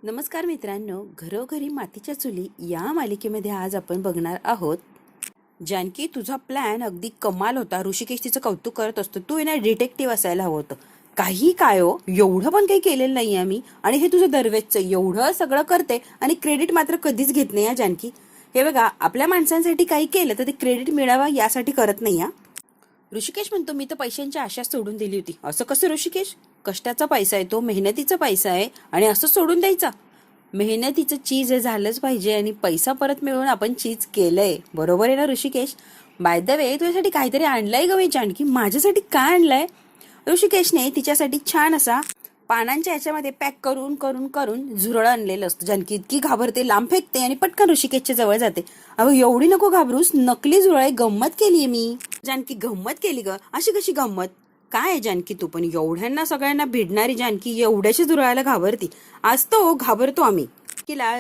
नमस्कार मित्रांनो, घरोघरी मातीच्या चुली या मालिकेमध्ये आज आपण बघणार आहोत. जानकी, तुझा प्लॅन अगदी कमाल होता. ऋषिकेश तिचं कौतुक करत असतो. तू ना डिटेक्टिव्ह असायला हवं होतं. काही काय हो, एवढं पण काही केलेलं नाही आम्ही. आणि हे तुझं दरवेजचं एवढं सगळं करते आणि क्रेडिट मात्र कधीच घेत नाही. या जानकी, हे बघा, आपल्या माणसांसाठी काही केलं तर ते क्रेडिट मिळावं यासाठी करत नाही. या ऋषिकेश म्हणतो, मी तर पैशांची आशा सोडून दिली होती. असं कसं ऋषिकेश? कष्टाचा पैसा आहे तो, मेहनतीचा पैसा आहे आणि असं सोडून द्यायचा? मेहनतीचं चीज हे झालंच पाहिजे आणि पैसा परत मिळवून आपण चीज केलंय. बरोबर आहे ना ऋषिकेश? बाय द वे, तुझ्यासाठी काहीतरी आणलंय ग जानकी. माझ्यासाठी काय आणलंय? ऋषिकेशने तिच्यासाठी छान असा पानांच्या याच्यामध्ये पॅक करून करून करून झुरळ आणलेलं असतं. जानकी इतकी घाबरते, लांब फेकते आणि पटकन ऋषिकेशच्या जवळ जाते. अगं एवढी नको घाबरूस, नकली झुरळ गंमत केलीये मी. जानकी, गंमत केली ग? अशी कशी गंमत? काय आहे जानकी, तू पण एवढ्यांना सगळ्यांना भिडणारी जानकी एवढ्याशी झुरळाला घाबरती? आज तो घाबरतो आम्ही. तिला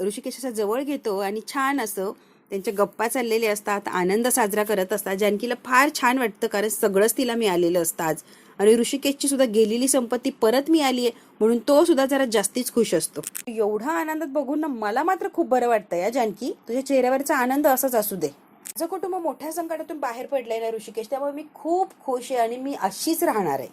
ऋषिकेशाच्या जवळ घेतो आणि छान असं त्यांच्या गप्पा चाललेले असतात, आनंद साजरा करत असतात. जानकीला फार छान वाटतं, कारण सगळंच तिला मिळालेलं असतं आज. आणि ऋषिकेशची सुद्धा गेलेली संपत्ती परत मिळाली आहे म्हणून तो सुद्धा जरा जास्तीच खुश असतो. एवढा आनंदात बघून ना मला मात्र खूप बरं वाटतं. या जानकी, तुझ्या चेहऱ्यावरचा आनंद असाच असू दे. माझं कुटुंब मोठ्या संकटातून बाहेर पडलंय ना ऋषिकेश, त्यामुळे मी खूप खुश आहे आणि मी अशीच राहणार आहे.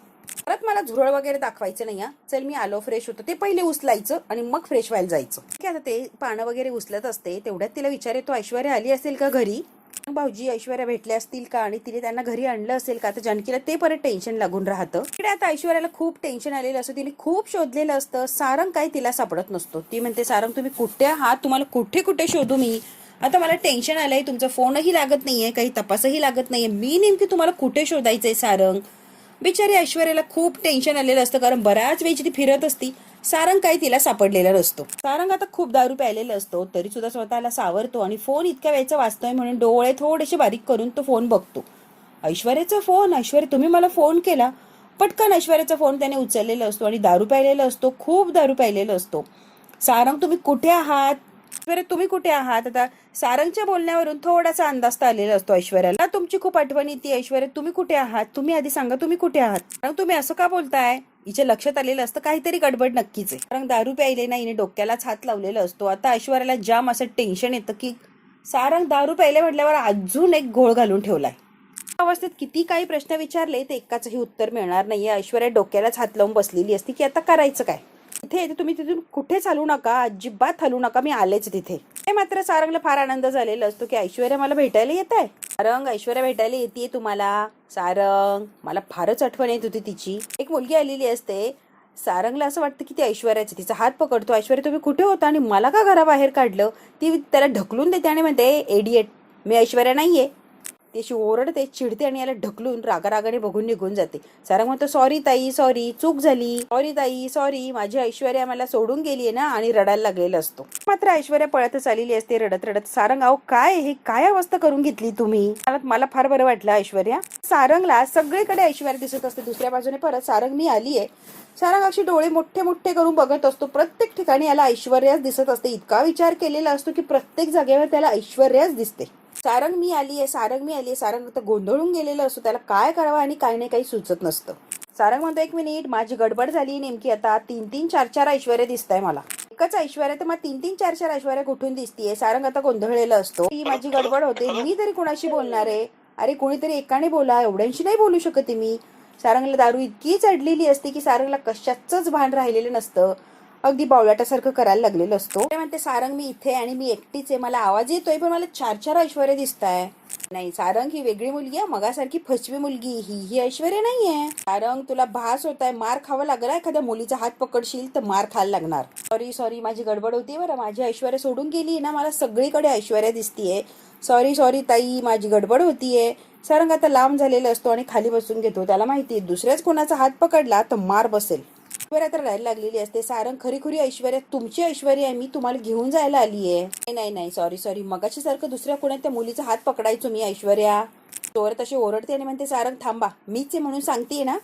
परत मला झुरळ वगैरे दाखवायचं नाही. चल, मी आलो, फ्रेश होतो. ते पहिले उचलायचं आणि मग फ्रेश व्हायला जायचं. आता ते पानं वगैरे उचलत असते तेवढ्यात तिला विचारतो, ऐश्वर्या आली असेल का घरी? भाऊजी ऐश्वर्या भेटले असतील का आणि तिने त्यांना घरी आणलं असेल का? तर जानकीला ते परत टेन्शन लागून राहतं. तिकडे आता ऐश्वर्याला खूप टेन्शन आलेलं असतं. तिने खूप शोधलेलं असतं. सारंग काही तिला सापडत नसतो. ती म्हणते, सारंग तुम्ही कुठे आहात? तुम्हाला कुठे कुठे शोधू मी? आता मला टेन्शन आलंय. तुमचा फोनही लागत नाहीये, काही तपासही लागत नाहीये. मी नेमकी तुम्हाला कुठे शोधायचंय सारंग? बिचारी ऐश्वर्याला खूप टेन्शन आलेलं असतं, कारण बऱ्याच वेळची ती फिरत असती. सारंग काही तिला सापडलेला नसतो. सारंग आता खूप दारू प्यायलेला असतो, तरी सुद्धा स्वतःला सावरतो आणि फोन इतक्या वेळचा वाचतोय म्हणून डोळे थोडेसे बारीक करून तो फोन बघतो. ऐश्वर्याचा फोन. ऐश्वर्या, तुम्ही मला फोन केला? पटकन ऐश्वर्याचा फोन त्याने उचललेला असतो आणि दारू प्यायलेला असतो, खूप दारू प्यायलेला असतो. सारंग, तुम्ही कुठे आहात? ऐश्वर्या, तुम्ही कुठे आहात? आता सारंगच्या बोलण्यावरून थोडासा अंदाज आलेला असतो ऐश्वर्याला. तुमची खूप आठवण येते. ऐश्वर्या, तुम्ही कुठे आहात? तुम्ही आधी सांगा, तुम्ही कुठे आहात? कारण तुम्ही असं का बोलताय? हिच्या लक्षात आलेलं असतं काहीतरी गडबड नक्कीच आहे. कारण दारू प्यायले नाही, डोक्यालाच हात लावलेला असतो. आता ऐश्वर्याला जाम असं टेन्शन येतं की सारंग दारू प्यायले म्हटल्यावर अजून एक घोळ घालून ठेवलाय. अवस्थेत किती काही प्रश्न विचारले ते एकाचंही उत्तर मिळणार नाहीये. ऐश्वर्या डोक्यालाच हात लावून बसलेली असती की आता करायचं काय? तिथे तुम्ही तिथून कुठेच हलू नका, अजिबात हलू नका, मी आलेच तिथे. हे मात्र सारंगला फार आनंद झालेला असतो की ऐश्वर्या मला भेटायला येत आहे. सारंग, ऐश्वर्या भेटायला येते तुम्हाला? सारंग, मला फारच आठवण येत होती तिची. एक मुलगी आलेली असते. सारंगला असं वाटतं की ती ऐश्वर्याची. तिचा हात पकडतो. ऐश्वर्या, तुम्ही कुठे होता आणि मला का घराबाहेर काढलं? ती त्याला ढकलून देते आणि म्हणते, एडिएट, मी ऐश्वर्या नाहीये. ती अशी ओरडते, चिडते आणि याला ढकलून रागारागाने बघून निघून जाते. सारंग म्हणतो, सॉरी ताई, सॉरी, चूक झाली. सॉरी ताई, सॉरी, माझी ऐश्वर्या मला सोडून गेलीये ना, आणि रडायला लागलेला असतो. मात्र ऐश्वर्या पळतच आलेली असते रडत रडत. सारंग, अहो काय हे, काय अवस्था करून घेतली तुम्ही? मला फार बरं वाटलं ऐश्वर्या. सारंगला सगळीकडे ऐश्वर्या दिसत असते. दुसऱ्या बाजूने परत सारंग, मी आलीये. सारंग अशी डोळे मोठे मोठे करून बघत असतो. प्रत्येक ठिकाणी याला ऐश्वर्याच दिसत असते. इतका विचार केलेला असतो की प्रत्येक जागेवर त्याला ऐश्वर्याच दिसते. सारंग, मी आलीये, सारंग, मी आलीये. सारंग तर गोंधळून गेलेलं असतो. त्याला काय करावं आणि काय नाही काही सुचत नसतं. सारंग म्हणतो, एक मिनिट, माझी गडबड झाली नेमकी. आता 3-3, 4-4 ऐश्वर्या दिसताय मला. एकच ऐश्वर्या तर मग 3-3, 4-4 ऐश्वर्या कुठून दिसतीये? सारंग आता गोंधळलेला असतो. ही माझी गडबड होते, मी तरी कुणाशी बोलणार आहे? अरे कोणीतरी एकाने बोला, एवढ्यांशी नाही बोलू शकते मी. सारंगला दारू इतकी चढलेली असते की सारंगला कशाचंच भान राहिलेलं नसतं. अगदी बावळाटासारखं करायला लागलेलं असतो. ते म्हणते, सारंग, मी इथे आणि मी एकटीच आहे. मला आवाज येतोय पण मला 4-4 ऐश्वर्या दिसताय. नाही सारंग, ही वेगळी मुलगी आहे, मगासारखी फसवी मुलगी. ही ऐश्वर्या नाहीये. सारंग, तुला भास होताय, मार खावा लागला. एखाद्या मुलीचा हात पकडशील तर मार खायला लागणार. सॉरी सॉरी, माझी गडबड होती बरं. माझी ऐश्वर्या सोडून गेली ना, मला सगळीकडे ऐश्वर्या दिसतीये. सॉरी सॉरी ताई, माझी गडबड होतीये. सारंग आता लांब झालेला असतो आणि खाली बसून घेतो. त्याला माहितीये दुसऱ्याच कोणाचा हात पकडला तर मार बसेल. ऐश्वर्या तर राहायला लागलेली असते. सारंग, खरी खुरी ऐश्वर्या तुमची ऐश्वर्या आहे, मी तुम्हाला घेऊन जायला आलीये. नाही नाही, सॉरी सॉरी, मगाशी सारखं दुसऱ्या कोणत्या त्या मुलीचा हात पकडायचो मी ऐश्वर्या. चोर तशी ओरडते आणि म्हणते, सारंग थांबा, मीच आहे म्हणून सांगते ना.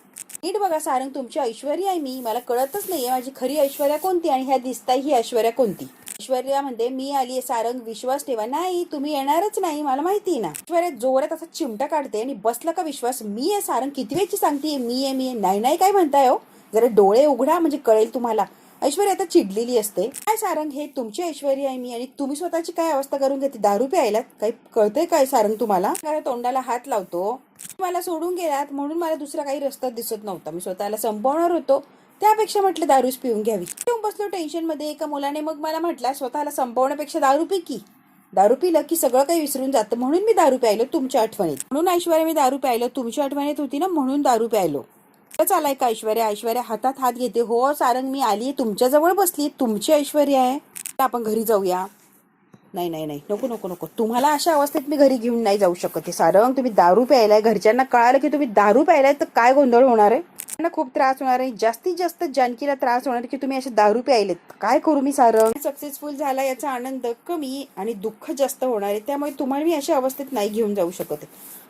नीट बघा सारंग, तुमची ऐश्वर्या आहे मी, मला कळतच नाहीये माझी खरी ऐश्वर्या कोणती आणि ह्या दिसताय ही ऐश्वर्या कोणती. ऐश्वर्या म्हणते, मी आलीये. सारंग, विश्वास ठेवा. नाही, तुम्ही येणारच नाही, मला माहिती ना. ऐश्वर्या जोरात असा चिमटा काढते आणि बसला का विश्वास? मी आहे सारंग, किती वेळची सांगते मी आहे, मी आहे. नाही नाही काय म्हणताय हो, जरा डोळे उघडा म्हणजे कळेल तुम्हाला. ऐश्वर्या आता चिडलेली असते. काय सारंग, हे तुमची ऐश्वर्या आहे मी, आणि तुम्ही स्वतःची काय अवस्था करून घेते? दारू प्यायलात? काही कळतंय काय सारंग तुम्हाला? तोंडाला हात लावतो. मला सोडून गेलात म्हणून मला दुसरा काही रस्ता दिसत नव्हता. मी स्वतःला संपवणार होतो, त्यापेक्षा म्हटलं दारूच पिऊन घ्यावी. येऊन बसलो टेन्शन मध्ये. एका मुलाने मग मला म्हटलं, स्वतःला संपवण्यापेक्षा दारू पी की. दारू पिलं की सगळं काही विसरून जातं, म्हणून मी दारू प्यायलो तुमच्या आठवणीत. म्हणून ऐश्वर्या मी दारू प्यायलो, तुमच्या आठवणीत होती ना म्हणून दारू प्यायलो. चालाय का ऐश्वर्या? ऐश्वर्या हातात हात घेते. हो सारंग, मी आलीये, तुमच्या जवळ बसली, तुमची ऐश्वर्या आहे. आपण घरी जाऊया. नाही नाही नाही, नको नको नको, तुम्हाला अशा अवस्थेत मी घरी घेऊन नाही जाऊ शकत. सारंग, तुम्ही दारू प्यायलाय, घरच्यांना कळालं की तुम्ही दारू प्यायलाय तर काय गोंधळ होणार आहे? त्यांना खूप त्रास होणार आहे. जास्तीत जास्त जानकीला त्रास होणार की तुम्ही असे दारू प्यायलेत. काय करू मी सारंग? सक्सेसफुल झाला याचा आनंद कमी आणि दुःख जास्त होणार आहे, त्यामुळे तुम्हाला मी अशा अवस्थेत नाही घेऊन जाऊ शकत.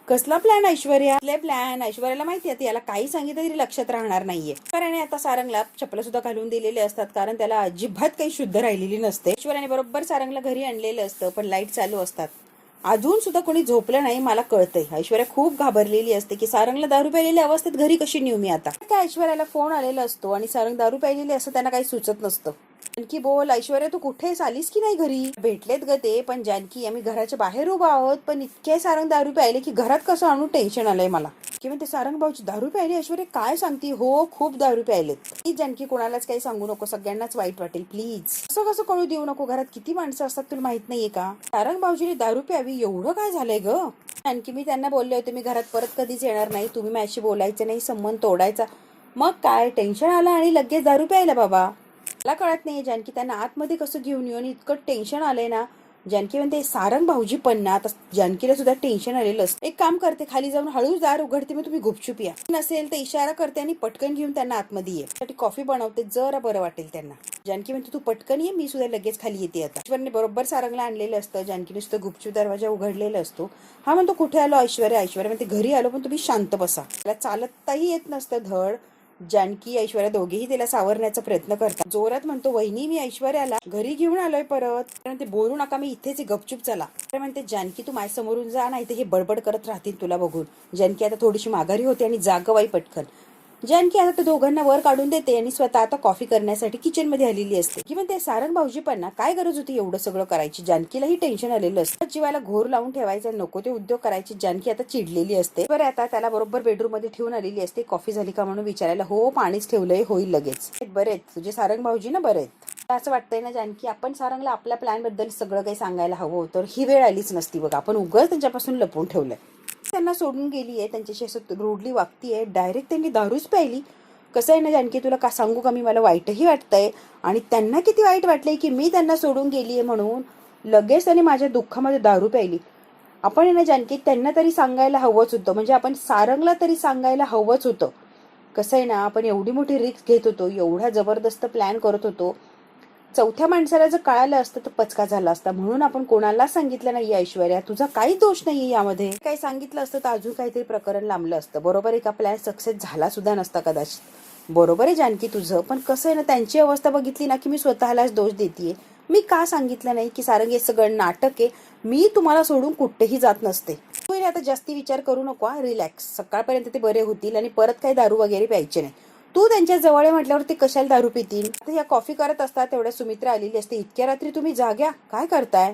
कसला प्लॅन ऐश्वर्या? प्लॅन ऐश्वर्याला माहिती आहे याला काही सांगितलं तरी लक्षात राहणार नाहीये. कारण आता सारंगला चपला सुद्धा घालून दिलेले असतात, कारण त्याला अजिबात काही शुद्ध राहिलेली नसते. ऐश्वर्याने बरोबर सारंगला घरी आणलेलं असतं, पण लाईट चालू असतात. अजून सुद्धा कोणी झोपलं नाही मला कळतंय. ऐश्वर्या खूप घाबरलेली असते की सारंगला दारू प्यायलेल्या अवस्थेत घरी कशी नेऊ मी आता. त्या ऐश्वर्याला फोन आलेला असतो आणि सारंग दारू प्यायलेली असं त्यांना काही सुचत नसतं. जानकी, बोल ऐश्वर्या, तू कुठेस? आलीस की नाही घरी? भेटलेत ग ते, पण जानकी आम्ही घराच्या बाहेर उभा आहोत, पण इतके सारंग दारू प्यायले की घरात कसं आणून टेन्शन आलंय मला. की म्हणते सारंग भाऊची दारू प्यायली? ऐश्वर्या काय सांगती? हो खूप दारू प्यायलेत. प्लीज जानकी, कोणालाच काही सांगू नको, सगळ्यांनाच वाईट वाटेल प्लीज. असं कसं कळू देऊ नको, घरात किती माणसं असतात तुला माहित नाहीये का? सारंग भाऊजीने दारू प्यावी एवढं काय झालंय ग? आणखी मी त्यांना बोलले होते मी घरात परत कधीच येणार नाही, तुम्ही माझ्याशी बोलायचं नाही, संबंध तोडायचा. मग काय टेन्शन आलं आणि लगेच दारू प्यायला बाबा? मला कळत नाही जानकी, त्यांना आतमध्ये कसं घेऊन येऊन इतकं टेन्शन आलंय ना. जानकी म्हणते सारंग भाऊजी पण ना, आता जानकीला सुद्धा टेन्शन आलेलं असतं. एक काम करते, खाली जाऊन हळूच दार उघडते, मग तुम्ही गुपचूप या. नसेल तर इशारा करते आणि पटकन घेऊन त्यांना आतमध्ये ये. साठी कॉफी बनवते, जरा बरं वाटेल त्यांना. जानकी म्हणते तू पटकन ये, मी सुद्धा लगेच खाली येते आता. ऐश्वर्याने बरोबर सारंगला आणलेलं असतं. जानकीने सुद्धा गुपचूप दरवाजा उघडलेला असतो. हा म्हणतो कुठे आलो ऐश्वर्या? ऐश्वर्या म्हणते घरी आलो, पण तुम्ही शांत बसा. त्याला चालताही येत नसतं धड. जानकी ऐश्वर्या दोघेही त्याला सावरण्याचा प्रयत्न करतात. जोरात म्हणतो वहिनी, मी ऐश्वर्याला घरी घेऊन आलोय परत. म्हणते बोलू नका, मी इथेच गपचूप चला. म्हणते जानकी तू माझ्या समोरून जा, नाही तर हे बडबड करत राहतील तुला बघून. जानकी आता थोडीशी माघारी होते आणि जागवाई पटकन. जानकी आता त्या दोघांना वर काढून देते आणि स्वतः आता कॉफी करण्यासाठी किचन मध्ये आलेली असते. की म्हणते सारंग भाऊजी पण ना, काय गरज होती एवढं सगळं करायची? जानकीलाही टेन्शन आलेलं असतं, जीवाला घोर लावून ठेवायचं, नको ते उद्योग करायचे. जानकी आता चिडलेली असते. बरं आता त्याला बरोबर बेडरूम मध्ये ठेवून आलेली असते. कॉफी झाली का म्हणून विचारायला. हो पाणीच ठेवलंय, होईल लगेच. बरेत तुझे सारंग भाऊजी ना? बरेत. असं वाटतंय ना जानकी, आपण सारंगला आपल्या प्लॅन बद्दल सगळं काही सांगायला हवं होतं, ही वेळ आलीच नसती बघा. आपण उगाच त्यांच्यापासून लपवून ठेवलंय. त्यांना सोडून गेली आहे, त्यांच्याशी असं रोडली वागतीये, डायरेक्ट त्यांनी दारूच प्यायली. कसं आहे ना जानकी, तुला का सांगू का मी, मला वाईटही वाटतंय आणि त्यांना किती वाईट वाटलंय की मी त्यांना सोडून गेलीये म्हणून लगेच त्यांनी माझ्या दुःखामध्ये दारू प्यायली. आपण ना जानकी, त्यांना तरी सांगायला हवंच होतं, म्हणजे आपण सारंगला तरी सांगायला हवंच होतं. कसं आहे ना, आपण एवढी मोठी रिस्क घेत होतो, एवढा जबरदस्त प्लॅन करत होतो. चौथ्या माणसाला जर कळालं असतं तर पचका झाला असता, म्हणून आपण कोणाला सांगितलं नाही. ऐश्वर्या तुझा काही दोष नाहीये यामध्ये. काही सांगितलं असतं तर अजून काहीतरी प्रकरण लांबलं असतं, बरोबर आहे का? प्लॅन सक्सेस झाला सुद्धा नसता कदाचित. बरोबर आहे जानकी तुझं, पण कसं आहे ना, त्यांची अवस्था बघितली ना की मी स्वतःलाच दोष देतेय. मी का सांगितलं नाही की सारंग हे सगळं नाटक आहे, मी तुम्हाला सोडून कुठेही जात नसते. तुम्ही आता जास्ती विचार करू नको, रिलॅक्स. सकाळपर्यंत ते बरे होतील आणि परत काही दारू वगैरे प्यायचे नाही. तू त्यांच्या जवळ म्हटल्यावर ते कशाला दारू पितील? आता ह्या कॉफी करत असतात तेवढ्या सुमित्रा आलेली असते. इतक्या रात्री तुम्ही जाग्या काय करताय?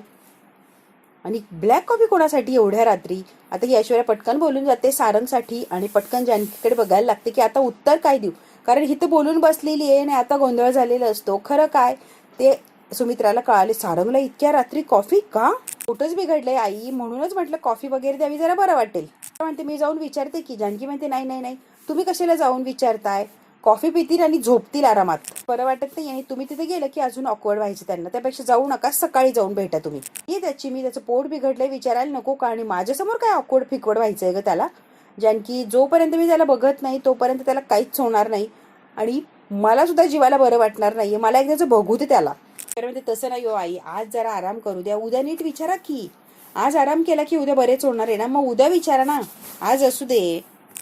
आणि ब्लॅक कॉफी कोणासाठी एवढ्या रात्री? आता ही ऐश्वर्या पटकन बोलून जाते सारंगसाठी आणि पटकन जानकीकडे बघायला लागते की आता उत्तर काय देऊ, कारण ही तर बोलून बसलेली आहे आणि आता गोंधळ झालेला असतो. खरं काय ते सुमित्राला कळाले. सारंगला इतक्या रात्री कॉफी का? कुठंच बिघडलंय आई, म्हणूनच म्हटलं कॉफी वगैरे द्यावी, जरा बरं वाटेल. म्हणते मी जाऊन विचारते की. जानकी म्हणते नाही नाही नाही, तुम्ही कशाला जाऊन विचारताय? कॉफी पितील आणि झोपतील आरामात, बरं वाटत नाही. आणि तुम्ही तिथे गेलं की अजून ऑकवर्ड व्हायचं त्यांना, त्यापेक्षा जाऊ नका, सकाळी जाऊन भेटा तुम्ही. ही त्याची, मी त्याचं पोट बिघडलंय विचारायला नको का? आणि माझ्यासमोर काय ऑकवर्ड फिकवर्ड व्हायचंय ग त्याला? जानकी, जोपर्यंत मी त्याला बघत नाही तोपर्यंत त्याला काहीच होणार नाही आणि मला सुद्धा जीवाला बरं वाटणार नाहीये. मला एकदाच बघू दे त्याला. तर म्हणते तसं नाही हो आई, आज जरा आराम करू द्या, उद्या नीट विचारा की. आज आराम केला की उद्या बरेच होणार आहे ना, मग उद्या विचारा ना, आज असू दे.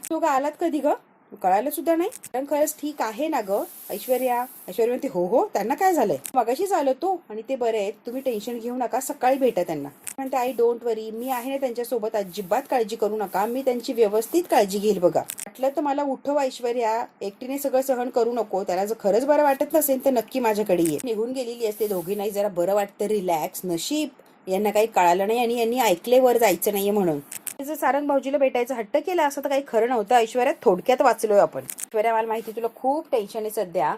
तू का आलात कधी ग? कळायला सुद्धा नाही. कारण खरंच ठीक आहे ना ग ऐश्वर्या. ऐश्वर्या म्हणते हो हो, त्यांना काय झालंय, मगाशीच आलो तो आणि ते बरे आहेत, तुम्ही टेन्शन घेऊ नका, सकाळी भेटा त्यांना. म्हणते आई डोंट वरी, मी आहे ना त्यांच्यासोबत, अजिबात काळजी करू नका, मी त्यांची व्यवस्थित काळजी घेईल बघा. वाटलं तर मला उठव ऐश्वर्या, एकटीने सगळं सहन करू नको. त्याला जर खरंच बरं वाटत नसेल तर नक्की माझ्याकडे ये. निघून गेलेली असते. दोघी नाही जरा बरं वाटतं, रिलॅक्स. नशीब यांना काही कळालं नाही आणि यांनी ऐकले वर जायचं नाहीये म्हणून. जर सारंग भाऊजीला भेटायचं हट्ट केला असं तर काही खरं नव्हतं. ऐश्वर्या थोडक्यात वाचलोय आपण. ऐश्वर्या मला माहिती तुला खूप टेन्शन आहे सध्या,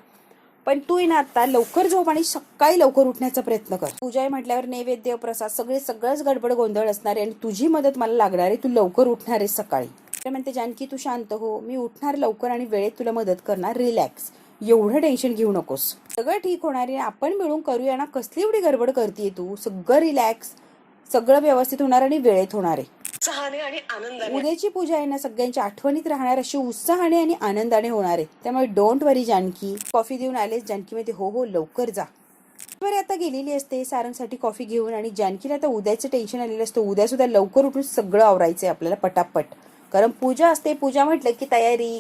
पण तू ना आता लवकर झोप आणि सकाळी लवकर उठण्याचा प्रयत्न कर. पूजा म्हटल्यावर नैवेद्य प्रसाद सगळंच गडबड गोंधळ असणार आहे आणि तुझी मदत मला लागणार आहे. तू लवकर उठणार आहेस सकाळी. म्हणते जानकी तू शांत हो, मी उठणार लवकर आणि वेळेत तुला मदत करणार, रिलॅक्स, एवढं टेन्शन घेऊ नकोस, सगळं ठीक होणार आहे, आपण मिळून करूया ना. कसली एवढी गडबड करतेय तू, सगळं रिलॅक्स, सगळं व्यवस्थित होणार आणि वेळेत होणार आहे. उत्साहाने आणि आनंदाने उद्याची पूजा आहे ना सगळ्यांच्या आठवणीत राहणार अशी उत्साहाने आणि आनंदाने होणार आहे. त्यामुळे डोंट वरी जानकी. कॉफी देऊन आलेस? जानकी म्हणते हो हो लवकर जा. बरे आता गेलेली असते सारंगसाठी कॉफी घेऊन आणि जानकीला आता उद्याचं टेन्शन आलेलं असतं. उद्या सुद्धा लवकर उठून सगळं आवरायचंय आपल्याला पटापट, कारण पूजा असते. पूजा म्हटलं की तयारी,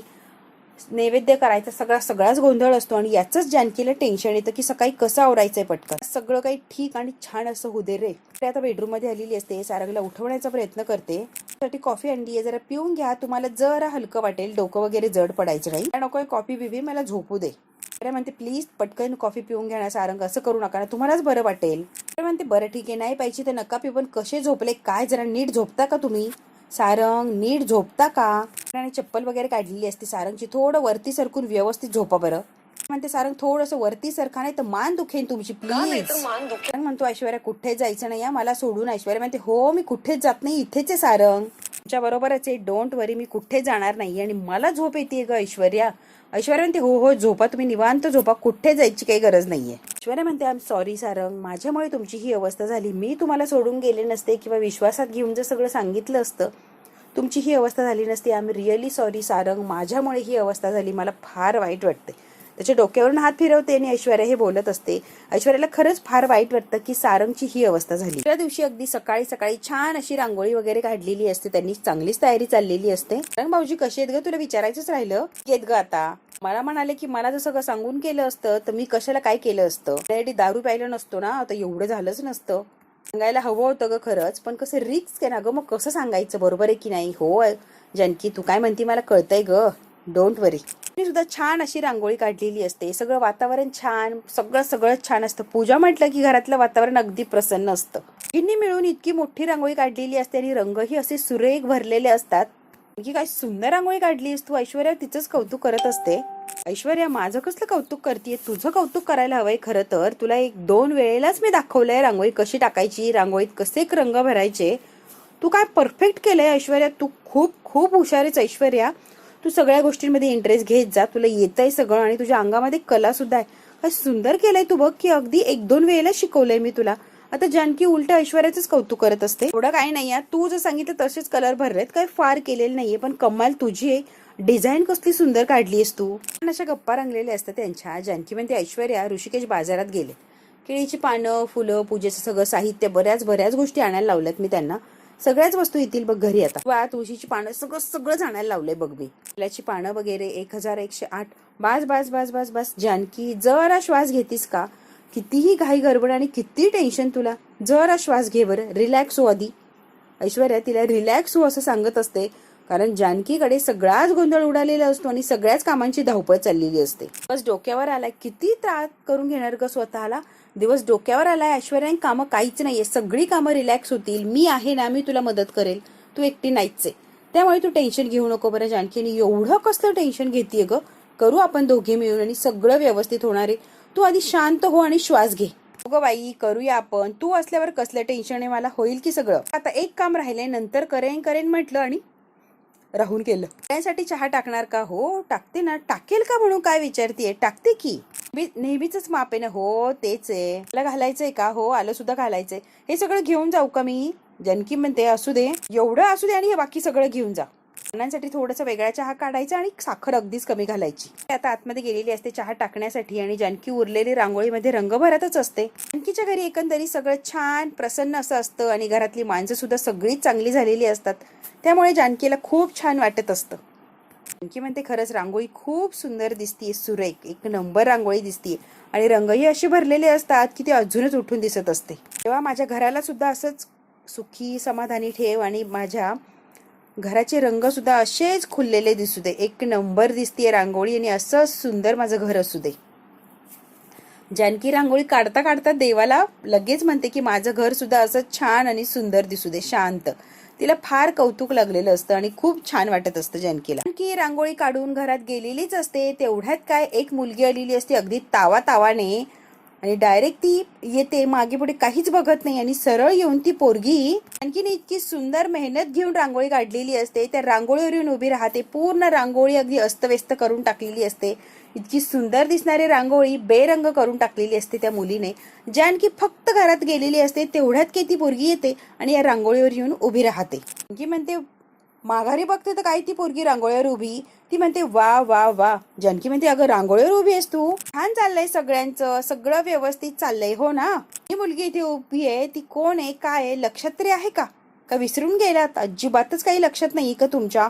नैवेद्य करायचा, सगळाच गोंधळ असतो आणि याचंच जानकीला टेन्शन येतं की सकाळी कसं आवरायचंय पटकन. सगळं काही ठीक आणि छान असं होऊ दे रे. आता बेडरूम मध्ये आलेली असते, सारंगला उठवण्याचा प्रयत्न करते. त्यासाठी कॉफी आणली आहे, जरा पिऊन घ्या, तुम्हाला जरा हलकं वाटेल, डोकं वगैरे जड पडायचं नाही. नको कॉफी बिबी, मला झोपू दे. अरे म्हणते प्लीज पटकन कॉफी पिऊन घ्या ना सारंग, असं करू नका ना, तुम्हालाच बरं वाटेल. अरे म्हणते बरं ठीक आहे, नाही पाहिजे तर नका पिऊ, पण कसे झोपले काय, जरा नीट झोपता का तुम्ही? सारंग नीट झोपता का? आणि चप्पल वगैरे काढलेली असते सारंगची, थोडं वरती सरकून व्यवस्थित झोपा बरं. म्हणते सारंग थोडंसं वरती सरका, नाही तर मान दुखेन तुमची प्लीज. म्हणतो ऐश्वर्या कुठे जायचं नाही मला सोडून. ऐश्वर्या म्हणते हो मी कुठेच जात नाही, इथेच आहे सारंग, तुमच्या बरोबरच आहे, डोंट वरी, मी कुठे जाणार नाही आणि मला झोप येते ग ऐश्वर्या. ऐश्वर्या म्हणते हो हो झोपा तुम्ही, निवांत झोपा, कुठे जायची काही गरज नाहीये. ऐश्वर्या म्हणते आय एम सॉरी सारंग, माझ्यामुळे तुमची ही अवस्था झाली, मी तुम्हाला सोडून गेले नसते किंवा विश्वासात घेऊन जर सगळं सांगितलं असतं तुमची ही अवस्था झाली नसती. I am really sorry Sarang, माझ्यामुळे ही अवस्था झाली, मला फार वाईट वाटते. त्याच्या डोक्यावरून हात फिरवते आणि ऐश्वर्या हे बोलत असते. ऐश्वर्याला खरंच फार वाईट वाटतं की सारंगची ही अवस्था झाली. त्या दिवशी अगदी सकाळी सकाळी छान अशी रांगोळी वगैरे काढलेली असते, त्यांनी चांगलीच तयारी चाललेली असते. सारंग भाऊजी कशी आहेत ग, तुला विचारायचंच राहिलं. येत ग आता, मला म्हणाले की मला जर सगळं सांगून केलं असतं तर मी कशाला काय केलं असतं, त्यासाठी दारू प्यायला नसतो ना, आता एवढं झालंच नसतं. सांगायला हवं होतं ग खरंच, पण कसं रिस्क आहे ना ग, मग कसं सांगायचं, बरोबर आहे की नाही. हो जानकी तू काय म्हणती मला कळतंय ग, डोंट वरी. मी सुद्धा छान अशी रांगोळी काढलेली असते, सगळं वातावरण छान, सगळं छान असतं. पूजा म्हटलं की घरातलं वातावरण अगदी प्रसन्न असतं. तिन्ही मिळून इतकी मोठी रांगोळी काढलेली असते आणि रंगही असे सुरेख भरलेले असतात. की काय सुंदर रांगोळी काढलीस तू ऐश्वर्या, तिचंच कौतुक करत असते. ऐश्वर्या माझं कसलं कौतुक करतेय, तुझं कौतुक करायला हवंय. खरं तर तुला 1-2 वेळेलाच मी दाखवलंय रांगोळी कशी टाकायची, रांगोळीत कसे रंग भरायचे. तू काय परफेक्ट केलंय ऐश्वर्या, तू खूप खूप हुशारच ऐश्वर्या. तू सगळ्या गोष्टींमध्ये इंटरेस्ट घेत जा, तुला येतंय सगळं आणि तुझ्या अंगामध्ये कला सुद्धा आहे. काय सुंदर केलंय तू बघ, की अगदी 1-2 वेळेला शिकवलंय मी तुला. आता जानकी उलट ऐश्वर्याचंच कौतुक करत असते. एवढं काही नाही आहे, तू जर सांगितलं तसेच कलर भरलेत, काय फार केलेलं नाहीये, पण कमाल तुझी आहे. डिझाईन कसली सुंदर काढलीस तू. अशा गप्पा रंगलेल्या असतात त्यांच्या. जानकी म्हणते ऐश्वर्या ऋषिकेश बाजारात गेले, केळीची पानं, फुलं, पूजेचं सगळं साहित्य, बऱ्याच गोष्टी आणायला लावल्यात मी त्यांना. सगळ्याच वस्तू येतील बघ घरी आता. वा तुळशीची पानं सगळं आणायला लावलंय बघ मी. फुलाची पानं वगैरे 1108. बस जानकी जरा श्वास घेतीस का, कितीही घाई गडबड आणि किती टेन्शन तुला, जरा श्वास घे बरं, रिलॅक्स हो आधी. ऐश्वर्या तिला रिलॅक्स हो असं सांगत असते, कारण जानकीकडे सगळाच गोंधळ उडालेला असतो आणि सगळ्याच कामांची धावपळ चाललेली असते. बस डोक्यावर आलाय, किती त्रास करून घेणार ग स्वतःला. दिवस डोक्यावर आलाय ऐश्वर्या, कामं काहीच नाहीये, सगळी कामं रिलॅक्स होतील, मी आहे ना, मी तुला मदत करेल, तू एकटी नाहीच आहे, त्यामुळे तू टेन्शन घेऊ नको बरं जानकी. एवढं कसलं टेन्शन घेतीये ग, करू आपण दोघे मिळून आणि सगळं व्यवस्थित होणार आहे. तू आधी शांत हो आणि श्वास घे. अगं बाई करूया आपण, तू असल्यावर कसलं टेन्शन आहे मला, होईल की सगळं. आता एक काम राहिलंय, नंतर करेन म्हटलं आणि राहून केलं. त्यासाठी चहा टाकणार का? हो टाकते ना. टाकेल का म्हणून काय विचारतीये, टाकते की, नेहमीच माप आहे ना. हो तेच आहे. मला घालायचंय का? हो आलं सुद्धा घालायचंय. हे सगळं घेऊन जाऊ का मी? जानकी म्हणते असू दे, एवढं असू दे आणि हे बाकी सगळं घेऊन जा. मुलांसाठी थोडासा वेगळा चहा काढायचा आणि साखर अगदीच कमी घालायची. आता आतमध्ये गेलेली असते चहा टाकण्यासाठी आणि जानकी उरलेली रांगोळीमध्ये रंग भरतच असते. जानकीच्या घरी एकंदरीत सगळं छान प्रसन्न असं असतं आणि घरातली माणसं सुद्धा सगळीच चांगली झालेली असतात, त्यामुळे जानकीला खूप छान वाटत असतं. जानकी म्हणते खरंच रांगोळी खूप सुंदर दिसतीये, सुरेख एक नंबर रांगोळी दिसतीये आणि रंगही असे भरलेले असतात की ते अजूनच उठून दिसत असते. तेव्हा माझ्या घराला सुद्धा असंच सुखी समाधानी ठेव आणि माझ्या घराचे रंग सुद्धा असेच खुललेले दिसू दे. एक नंबर दिसतीये रांगोळी आणि असं सुंदर माझं घर असू दे. जानकी रांगोळी काढता काढता देवाला लगेच म्हणते की माझं घर सुद्धा असं छान आणि सुंदर दिसू दे, शांत. तिला फार कौतुक लागलेलं असतं आणि खूप छान वाटत असतं जानकीला. जानकी रांगोळी काढून घरात गेलेलीच असते. तेवढ्यात काय एक मुलगी आलेली असते अगदी तावाने आणि डायरेक्ट ती येते, मागे पुढे काहीच बघत नाही आणि सरळ येऊन ती पोरगी जानकीने इतकी सुंदर मेहनत घेऊन रांगोळी काढलेली असते, त्या रांगोळीवर येऊन उभी राहते. पूर्ण रांगोळी अगदी अस्तव्यस्त करून टाकलेली असते. इतकी सुंदर दिसणारी रांगोळी बेरंग करून टाकलेली असते त्या मुलीने. जानकी फक्त घरात गेलेली असते, तेवढ्यात की ती पोरगी येते आणि या रांगोळीवर येऊन उभी राहते. जानकी म्हणते माघारी बघते तर काय ती पोरगी रांगोळीवर उभी. ती म्हणते वा वा वा. जानकी म्हणते अगं रांगोळीवर उभी आहेस तू, छान चाललंय सगळ्यांचं, सगळं व्यवस्थित चाललंय हो ना. ही मुलगी इथे उभी आहे ती कोण आहे, काय आहे, लक्षात तरी आहे का विसरून गेलात? अजिबातच काही लक्षात नाही का तुमच्या?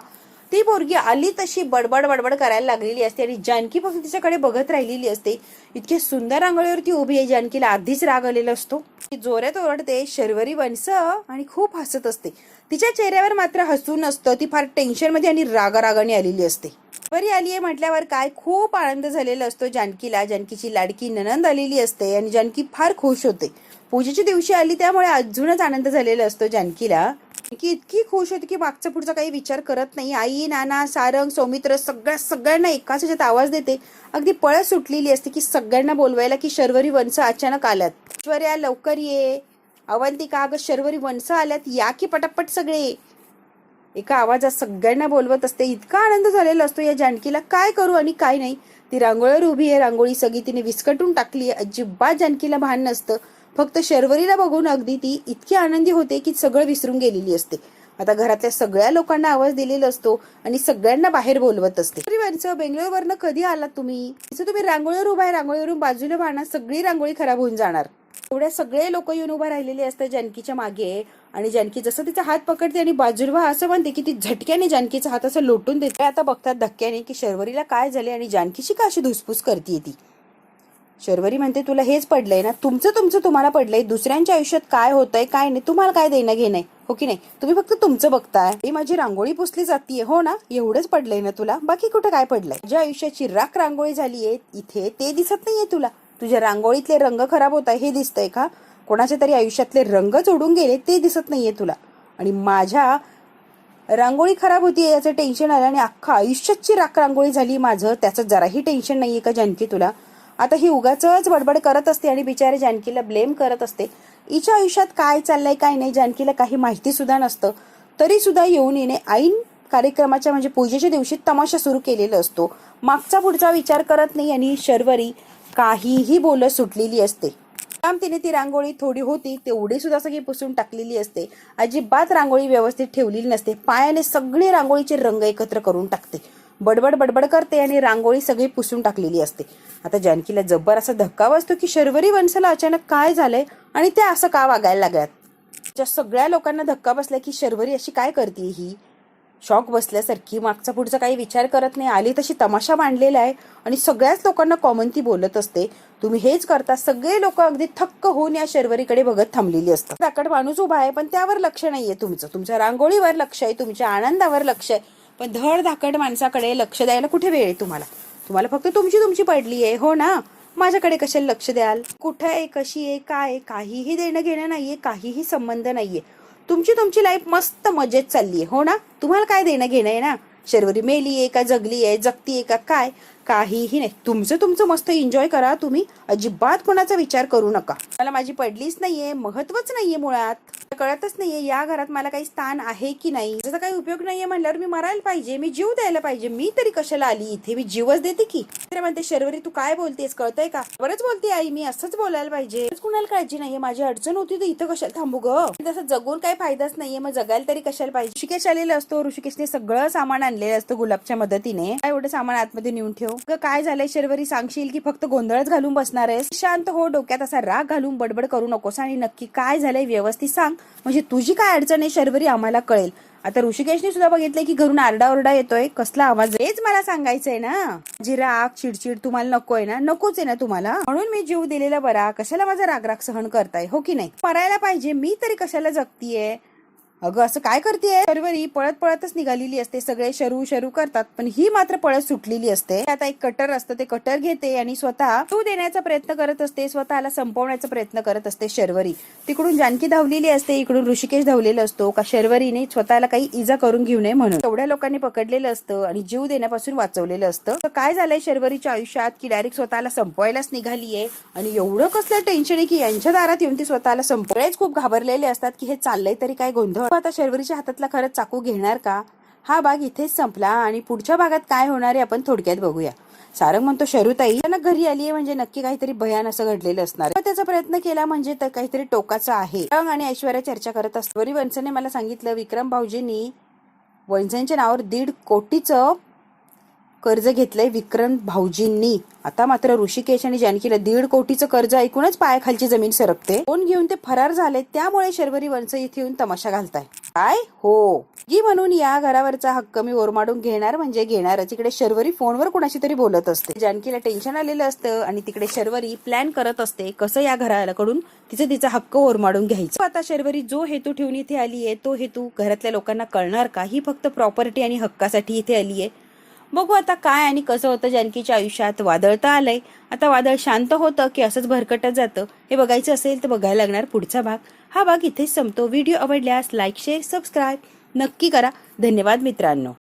ती पोरगी आली तशी बडबड बडबड करायला लागलेली असते आणि जानकी फक्त तिच्याकडे बघत राहिलेली असते. इतके सुंदर रांगोळीवरती उभी आहे. जानकीला आधीच राग आलेला असतो. ती जोरात ओरडते शर्वरी वंश आणि खूप हसत असते. तिच्या चेहऱ्यावर मात्र हसू नसतं. ती फार टेन्शन मध्ये आणि रागाने आलेली असते. शर्वरी आली आहे म्हटल्यावर काय खूप आनंद झालेला असतो जानकीला. जानकीची लाडकी नणंद आलेली असते आणि जानकी फार खुश होते. पूजेच्या दिवशी आली त्यामुळे अजूनच आनंद झालेला असतो जानकीला. की इतकी खुश होती की मागचा पुढचा काही विचार करत नाही. आई, नाना, सारंग, सौमित्र सगळ्यांना एकाच ह्याच्यात आवाज देते. अगदी पळत सुटलेली असते की सगळ्यांना बोलवायला की शर्वरी वंश अचानक आल्यात. ऐश्वर्या लवकर ये. अवंतिका अगं शर्वरी वंश आल्यात, या की पटापट सगळे. एका आवाजात सगळ्यांना बोलवत असते. इतका आनंद झालेला असतो या जानकीला, काय करू आणि काय नाही. ती रांगोळीवर उभी आहे. रांगोळी सगळी तिने विस्कटून टाकली आहे. अजिबात जानकीला भान नसतं. फक्त शर्वरीला बघून अगदी ती इतकी आनंदी होते की सगळं विसरून गेलेली असते. आता घरातल्या सगळ्या लोकांना आवाज दिलेला असतो आणि सगळ्यांना बाहेर बोलवत असते. बेंगलोरवरनं कधी आलात तुम्ही? तुम्ही रांगोळीवर उभा आहे, रांगोळीवरून बाजूला वाहणार, सगळी रांगोळी खराब होऊन जाणार. एवढ्या सगळे लोक येऊन उभा राहिलेले असतात जानकीच्या मागे आणि जानकी जसं तिचा हात पकडते आणि बाजूला असं म्हणते की ती झटक्याने जानकीचा हात असं लोटून देते. आता बघतात धक्क्याने की शर्वरीला काय झाले आणि जानकीची का अशी धुसफूस करते ती. शर्वरी म्हणते तुला हेच पडलंय ना, तुमचं तुम्हाला पडलंय. दुसऱ्यांच्या आयुष्यात काय होतंय काय नाही तुम्हाला काय देणं घेणं हो की नाही. तुम्ही फक्त तुमचं बघताय. ही माझी रांगोळी पुसली जातीये हो ना, एवढंच पडलंय ना तुला, बाकी कुठं काय पडलंय? तुझ्या आयुष्याची राख रांगोळी झालीये इथे, ते दिसत नाहीये तुला. तुझ्या रांगोळीतले रंग खराब होत आहे हे दिसतंय का? कोणाच्या तरी आयुष्यातले रंगच उडून गेले ते दिसत नाहीये तुला. आणि माझ्या रांगोळी खराब होतीये याचं टेन्शन आलं आणि अख्खा आयुष्याची राख रांगोळी झाली माझं, त्याचं जराही टेन्शन नाहीये का जानकी तुला? आता ही उगाचच बडबड करत असते आणि बिचारे जानकीला ब्लेम करत असते. हिच्या आयुष्यात काय चाललंय काय नाही जानकीला काही माहिती सुद्धा नसतं. तरी सुद्धा येऊन येणे ऐन कार्यक्रमाच्या म्हणजे पूजेच्या दिवशी तमाशा सुरू केलेला असतो. मागचा पुढचा विचार करत नाही आणि शर्वरी काहीही बोलत सुटलेली असते. तिने ती रांगोळी थोडी होती तेवढी सुद्धा सगळी पुसून टाकलेली असते. अजिबात रांगोळी व्यवस्थित ठेवलेली नसते. पायाने सगळे रांगोळीचे रंग एकत्र करून टाकते. बडबड करते आणि रांगोळी सगळी पुसून टाकलेली असते. आता जानकीला जब्बर असा धक्का बसतो की शर्वरी वंशाला अचानक काय झालंय आणि ते असं का वागायला लागल्यात. सगळ्या लोकांना धक्का बसला की शर्वरी अशी काय करते. ही शॉक बसल्यासारखी मागचा पुढचा काही विचार करत नाही. आली तशी तमाशा मांडलेला आहे आणि सगळ्याच लोकांना कॉमन ती बोलत असते. तुम्ही हेच करता. सगळे लोक अगदी थक्क होऊन या शर्वरीकडे बघत थांबलेली असतात. धाकट माणूस उभा आहे पण त्यावर लक्ष नाहीये तुमचं. तुमच्या रांगोळीवर लक्ष आहे, तुमच्या आनंदावर लक्ष आहे, पण धड धाकट माणसाकडे लक्ष द्यायला कुठे वेळ आहे तुम्हाला? तुम्हाला फक्त तुमची पडली आहे हो ना. माझ्याकडे कशाला लक्ष द्याल? कुठे आहे, कशी आहे, काय, काहीही देणं घेणं नाहीये, काहीही संबंध नाहीये. तुमची लाईफ मस्त मजेत चाललीये हो ना. तुम्हाला काय देणं घेणं आहे ना. शर्वरी मेली आहे का जगली आहे, जगतीये का काय, काहीही नाही. तुमचं मस्त एन्जॉय करा तुम्ही. अजिबात कोणाचा विचार करू नका. मला माझी पडलीच नाहीये, महत्वच नाहीये, मुळात कळतच नाहीये या घरात मला काही स्थान आहे की नाही. जसं काही उपयोग नाहीये म्हणल्यावर मी मरायला पाहिजे, मी जीव द्यायला पाहिजे. मी तरी कशाला आली इथे, मी जीवच देते की. म्हणते शर्वरी तू काय बोलतेस कळतंय का? बरंच बोलते आई, मी असंच बोलायला पाहिजे. कुणाला काळजी नाहीये, माझी अडचण होती तर इथं कशाला थांबू ग. तसं जगून काही फायदाच नाहीये, मग जगायला तरी कशाला पाहिजे. ऋषिकेश आलेला असतो. ऋषिकेशने सगळं सामान आणलेलं असतं गुलाबच्या मदतीने. काय एवढं सामान आतमध्ये नेऊन ठेव. काय झालंय शर्वरी, सांगशील की फक्त गोंधळच घालून बसणार आहेस? शांत हो, डोक्यात असा राग घालून बडबड करू नकोस आणि नक्की काय झालंय व्यवस्थित सांग, म्हणजे तुझी काय अडचण आहे शर्वरी आम्हाला कळेल. आता ऋषिकेशने सुद्धा बघितलंय की घरून आरडाओरडा येतोय, कसला आवाज. हेच मला सांगायचंय ना, जी राग चिडचिड तुम्हाला नकोय ना, नकोच आहे ना तुम्हाला, म्हणून मी जीव दिलेला बरा. कशाला माझा राग सहन करताय, हो की नाही. मरायला पाहिजे मी तरी, कशाला जगतीये. अगं असं काय करतेय. शर्वरी पळत पळतच निघालेली असते, सगळे शरू शरू करतात, पण ही मात्र पळत सुटलेली असते. आता एक कटर असतं, ते कटर घेते आणि स्वतः जीव देण्याचा प्रयत्न करत असते, स्वतःला संपवण्याचा प्रयत्न करत असते शर्वरी. तिकडून जानकी धावलेली असते, इकडून ऋषिकेश धावलेला असतो, का शर्वरीने स्वतःला काही इजा करून घेऊ नये म्हणून. एवढ्या लोकांनी पकडलेलं असतं आणि जीव देण्यापासून वाचवलेलं असतं. तर काय झालंय शर्वरीच्या आयुष्यात की डायरेक्ट स्वतःला संपवायलाच निघालीये. आणि एवढं कसलं टेन्शन आहे की यांच्या दारात येऊन ती स्वतःला संपवायच खूप घाबरलेले असतात की हे चाललंय तरी काय गोंधळ. आता शर्वरीच्या हातातला खरंच चाकू घेणार का. हा भाग इथेच संपला आणि पुढच्या भागात काय होणार आहे आपण थोडक्यात बघूया. सारंग म्हणतो शरुताई अचानक घरी आली आहे म्हणजे नक्की काहीतरी भयान असं घडलेलं असणार. त्याचा प्रयत्न केला म्हणजे तर काहीतरी टोकाचा आहे. सारंग आणि ऐश्वर्या चर्चा करत असतात. वरी वंशने मला सांगितलं विक्रम भाऊजींनी वंशांच्या नावावर 1.5 कोटीचं कर्ज घेतलंय विक्रम भाऊजींनी. आता मात्र ऋषिकेश आणि जानकीला 1.5 कोटीचं कर्ज ऐकूनच पायाखालची जमीन सरकते. फोन घेऊन ते फरार झाले, त्यामुळे शर्वरी वंश इथे येऊन तमाशा घालताय काय. हो की म्हणून या घरावरचा हक्क मी ओरमाडून घेणार म्हणजे घेणारच. इकडे शर्वरी फोनवर कोणाशी तरी बोलत असते. जानकीला टेन्शन आलेलं असतं आणि तिकडे शर्वरी प्लॅन करत असते कसं या घराकडून तिचा हक्क ओरमाडून घ्यायचा. आता शर्वरी जो हेतू ठेवून इथे आली आहे तो हेतू घरातल्या लोकांना कळणार का. ही फक्त प्रॉपर्टी आणि हक्कासाठी इथे आली आहे. बघू आता काय आणि कसं होतं जानकीच्या आयुष्यात. वादळ तर आलंय, आता वादळ शांत होतं की असंच भरकटत जातं हे बघायचं असेल तर बघायला लागणार पुढचा भाग. हा भाग इथेच संपतो. व्हिडिओ आवडल्यास लाईक शेअर सबस्क्राईब नक्की करा. धन्यवाद मित्रांनो.